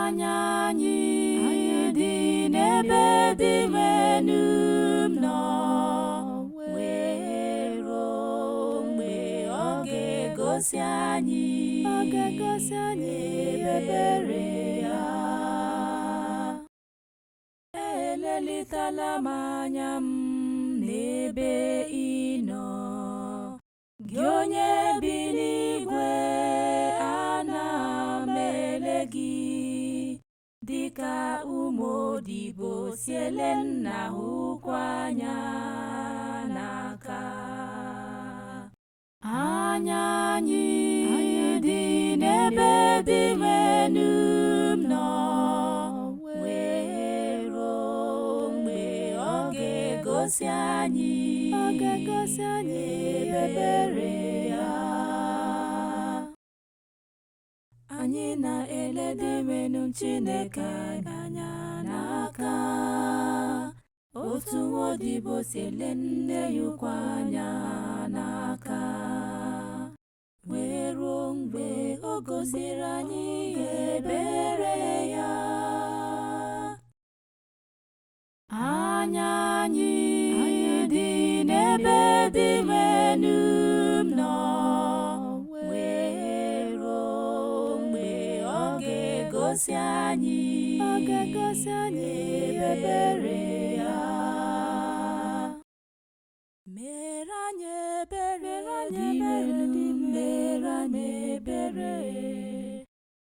anya anyị dị n'ebe dị elu nọ, wee ruo mgbe ọ ga-egosi anyị ebere ya. Elelitala m anya m n'ebe ị nọ, gị onye bi n'igwe, ana m ele gị dịka ụmụ odibo si ele nna ha ukwu anya n'aka. Anya anyị dị n'ebe dị elu nọ, wee ruo mgbe ọ ga-egosi anyị ebere ya. Anyị na-elede menu Chineke anya n'aka, otu odibo si ele nne ya ukwu anya n'aka, wee ruo mgbe o gosiri anyị ebere ya. Anya anyị dị n'ebe dị elu nọ, wee ruo mgbe ọ ga-egosi anyị ebere ya. Mere anyị ebere, mere anyị ebere,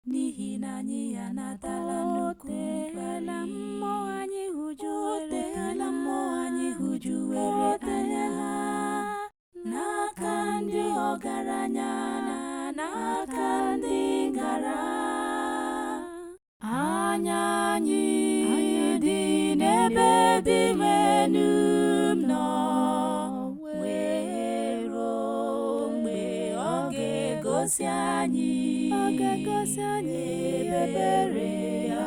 n'ihi na anyị anatala nnukwu mkpali. Mmụọ anyị hụjuwere anya n'aka ndị ọgaranya na n'aka ndị ngara. Anya anyị dị n'ebe dị elu nọ, wee ruo mgbe ọ ga-egosi anyị ebere ya.